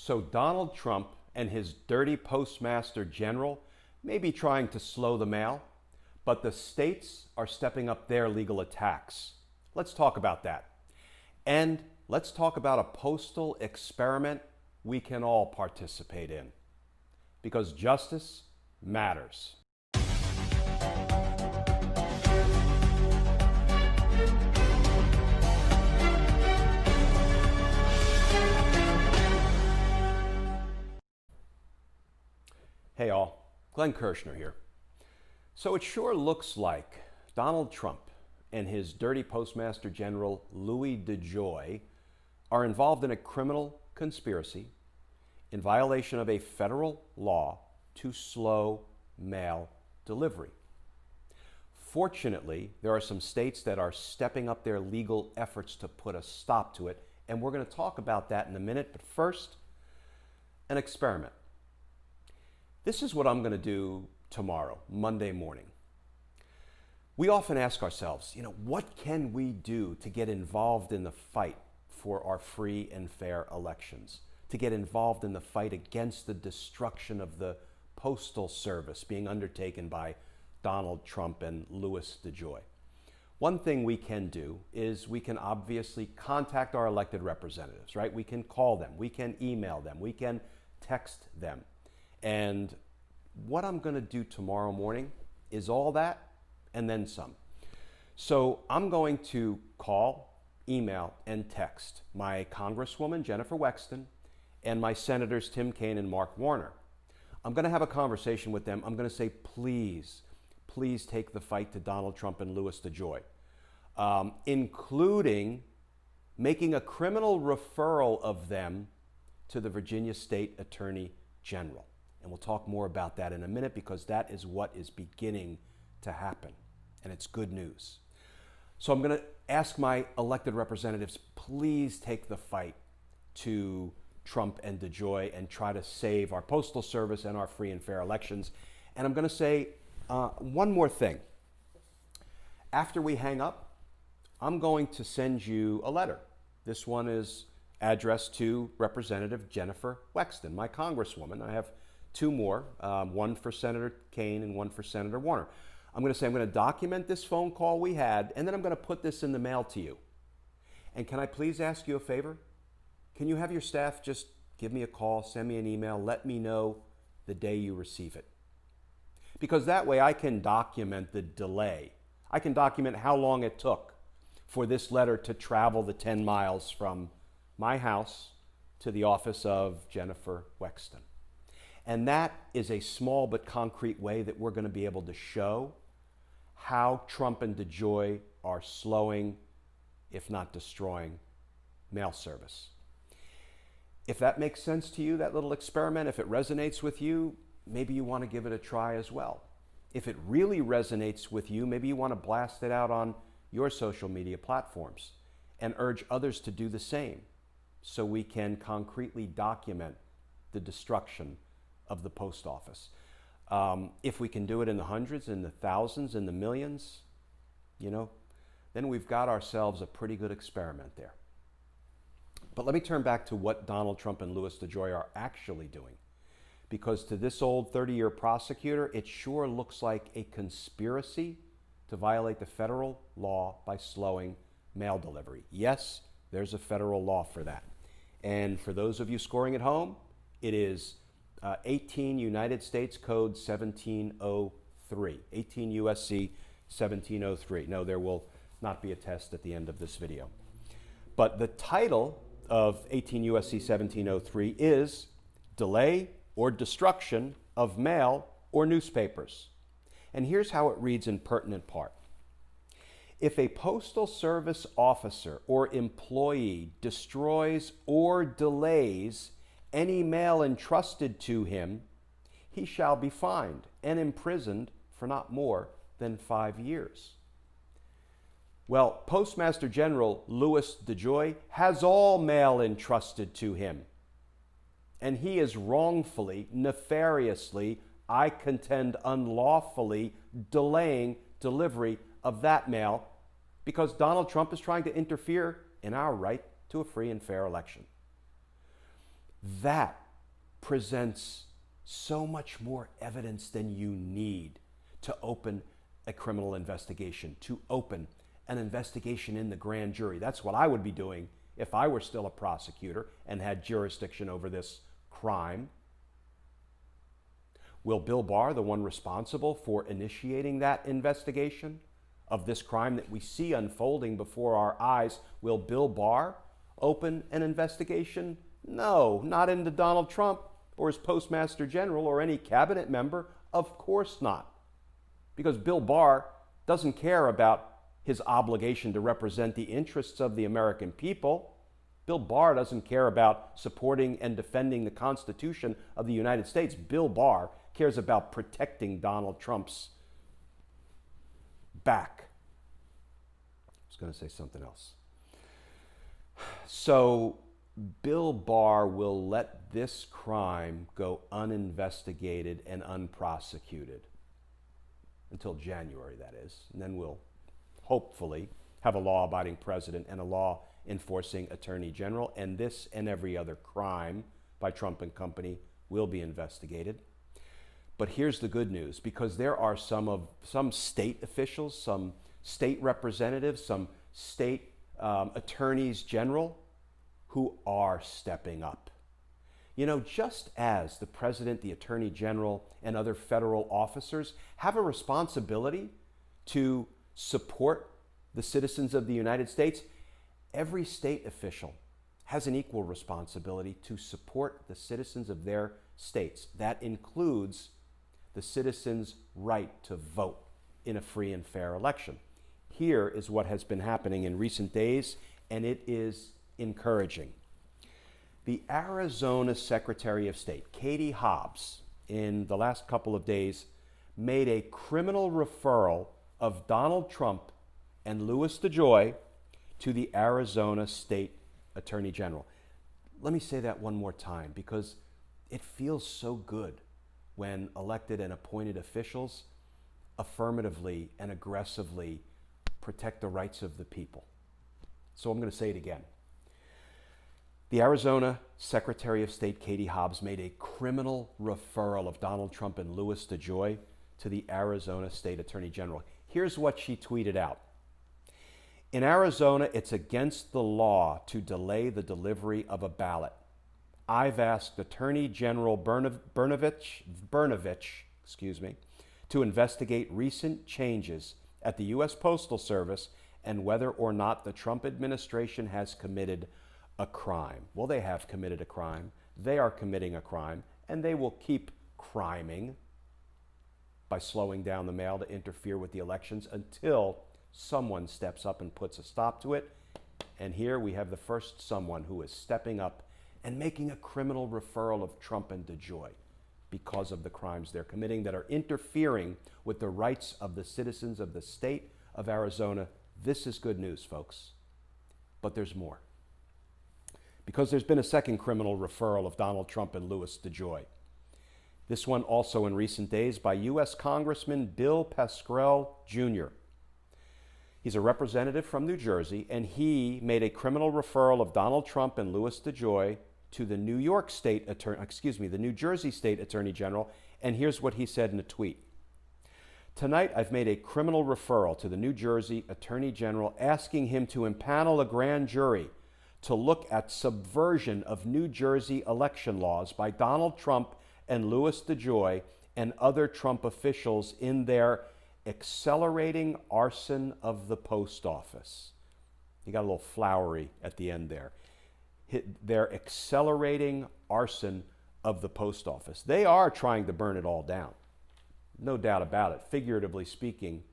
So Donald Trump and his dirty Postmaster General may be trying to slow the mail, but the states are stepping up their legal attacks. Let's talk about that. And let's talk about a postal experiment we can all participate in, because justice matters. Hey all, Glenn Kirshner here. So it sure looks like Donald Trump and his dirty Postmaster General Louis DeJoy are involved in a criminal conspiracy in violation of a federal law to slow mail delivery. Fortunately, there are some states that are stepping up their legal efforts to put a stop to it, and we're going to talk about that in a minute. But first, an experiment. This is what I'm going to do tomorrow, Monday morning. We often ask ourselves, what can we do to get involved in the fight for our free and fair elections, to get involved in the fight against the destruction of the Postal Service being undertaken by Donald Trump and Louis DeJoy. One thing we can do is we can obviously contact our elected representatives, right? We can call them, we can email them, we can text them. And what I'm going to do tomorrow morning is all that and then some. So I'm going to call, email, and text my Congresswoman, Jennifer Wexton, and my Senators, Tim Kaine and Mark Warner. I'm going to have a conversation with them. I'm going to say, please, please take the fight to Donald Trump and Louis DeJoy, including making a criminal referral of them to the Virginia State Attorney General. And we'll talk more about that in a minute, because that is what is beginning to happen. And it's good news. So I'm going to ask my elected representatives, please take the fight to Trump and DeJoy and try to save our Postal Service and our free and fair elections. And I'm going to say one more thing. After we hang up, I'm going to send you a letter. This one is addressed to Representative Jennifer Wexton, my Congresswoman. I have two more, one for Senator Kaine and one for Senator Warner. I'm going to say I'm going to document this phone call we had, and then I'm going to put this in the mail to you. And can I please ask you a favor? Can you have your staff just give me a call, send me an email, let me know the day you receive it? Because that way I can document the delay. I can document how long it took for this letter to travel the 10 miles from my house to the office of Jennifer Wexton. And that is a small but concrete way that we're going to be able to show how Trump and DeJoy are slowing, if not destroying, mail service. If that makes sense to you, that little experiment, if it resonates with you, maybe you want to give it a try as well. If it really resonates with you, maybe you want to blast it out on your social media platforms and urge others to do the same, so we can concretely document the destruction of the post office. If we can do it in the hundreds, in the thousands, in the millions, then we've got ourselves a pretty good experiment there. But let me turn back to what Donald Trump and Louis DeJoy are actually doing. Because to this old 30-year prosecutor, it sure looks like a conspiracy to violate the federal law by slowing mail delivery. Yes, there's a federal law for that. And for those of you scoring at home, it is 18 United States Code 1703, 18 USC 1703. No, there will not be a test at the end of this video. But the title of 18 USC 1703 is Delay or Destruction of Mail or Newspapers. And here's how it reads in pertinent part. If a Postal Service officer or employee destroys or delays any mail entrusted to him, he shall be fined and imprisoned for not more than 5 years. Well, Postmaster General Louis DeJoy has all mail entrusted to him, and he is wrongfully, nefariously, I contend unlawfully, delaying delivery of that mail because Donald Trump is trying to interfere in our right to a free and fair election. That presents so much more evidence than you need to open a criminal investigation, to open an investigation in the grand jury. That's what I would be doing if I were still a prosecutor and had jurisdiction over this crime. Will Bill Barr, the one responsible for initiating that investigation of this crime that we see unfolding before our eyes, will Bill Barr open an investigation? No, not into Donald Trump or his Postmaster General or any cabinet member. Of course not. Because Bill Barr doesn't care about his obligation to represent the interests of the American people. Bill Barr doesn't care about supporting and defending the Constitution of the United States. Bill Barr cares about protecting Donald Trump's back. I was going to say something else. So Bill Barr will let this crime go uninvestigated and unprosecuted until January, that is. And then we'll hopefully have a law-abiding president and a law-enforcing attorney general, and this and every other crime by Trump and company will be investigated. But here's the good news, because there are some state officials, some state representatives, some state attorneys general who are stepping up. You know, just as the president, the attorney general, and other federal officers have a responsibility to support the citizens of the United States, every state official has an equal responsibility to support the citizens of their states. That includes the citizens' right to vote in a free and fair election. Here is what has been happening in recent days, and it is encouraging. The Arizona Secretary of State, Katie Hobbs, in the last couple of days, made a criminal referral of Donald Trump and Louis DeJoy to the Arizona State Attorney General. Let me say that one more time, because it feels so good when elected and appointed officials affirmatively and aggressively protect the rights of the people. So I'm going to say it again. The Arizona Secretary of State, Katie Hobbs, made a criminal referral of Donald Trump and Louis DeJoy to the Arizona State Attorney General. Here's what she tweeted out. In Arizona, it's against the law to delay the delivery of a ballot. I've asked Attorney General Brnovich, to investigate recent changes at the U.S. Postal Service and whether or not the Trump administration has committed a crime. Well, they have committed a crime. They are committing a crime, and they will keep criming by slowing down the mail to interfere with the elections until someone steps up and puts a stop to it. And here we have the first someone who is stepping up and making a criminal referral of Trump and DeJoy because of the crimes they're committing that are interfering with the rights of the citizens of the state of Arizona. This is good news, folks. But there's more. Because there's been a second criminal referral of Donald Trump and Louis DeJoy. This one also in recent days by U.S. Congressman Bill Pascrell, Jr. He's a representative from New Jersey, and he made a criminal referral of Donald Trump and Louis DeJoy to the New Jersey State Attorney General, and here's what he said in a tweet. Tonight, I've made a criminal referral to the New Jersey Attorney General asking him to impanel a grand jury to look at subversion of New Jersey election laws by Donald Trump and Louis DeJoy and other Trump officials in their accelerating arson of the post office. He got a little flowery at the end there. Their accelerating arson of the post office. They are trying to burn it all down. No doubt about it. Figuratively speaking,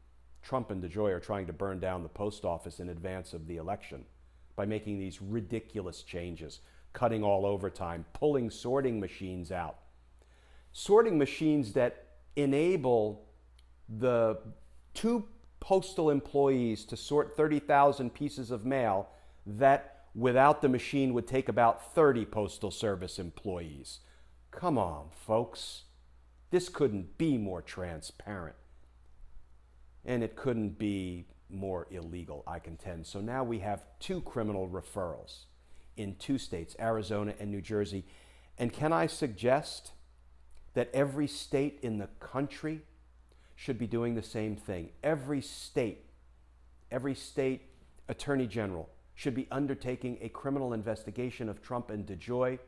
Trump and DeJoy are trying to burn down the post office in advance of the election by making these ridiculous changes, cutting all overtime, pulling sorting machines out. Sorting machines that enable the two postal employees to sort 30,000 pieces of mail that without the machine would take about 30 Postal Service employees. Come on, folks. This couldn't be more transparent. And it couldn't be more illegal, I contend. So now we have two criminal referrals in two states, Arizona and New Jersey. And can I suggest that every state in the country should be doing the same thing? Every state attorney general should be undertaking a criminal investigation of Trump and DeJoy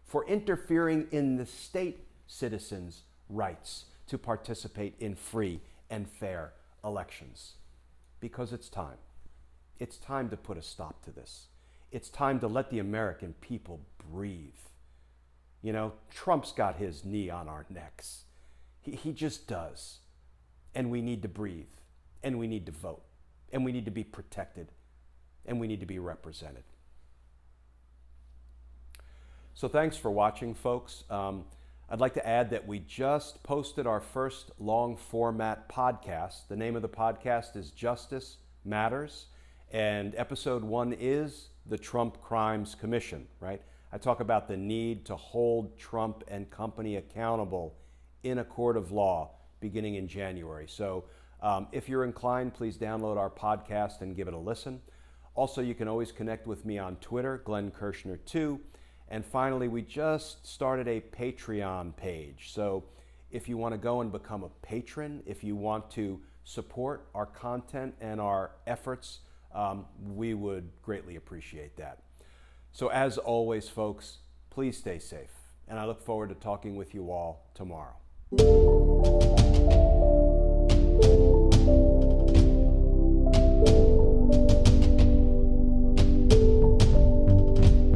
for interfering in the state citizens' rights to participate in free and fair elections. Because it's time. It's time to put a stop to this. It's time to let the American people breathe. You know, Trump's got his knee on our necks. He just does. And we need to breathe. And we need to vote. And we need to be protected. And we need to be represented. So thanks for watching, folks. I'd like to add that we just posted our first long format podcast. The name of the podcast is Justice Matters. And episode 1 is the Trump Crimes Commission, right? I talk about the need to hold Trump and company accountable in a court of law beginning in January. So if you're inclined, please download our podcast and give it a listen. Also, you can always connect with me on Twitter, Glenn Kirshner2. And finally, we just started a Patreon page. So if you want to go and become a patron, if you want to support our content and our efforts, we would greatly appreciate that. So as always, folks, please stay safe. And I look forward to talking with you all tomorrow.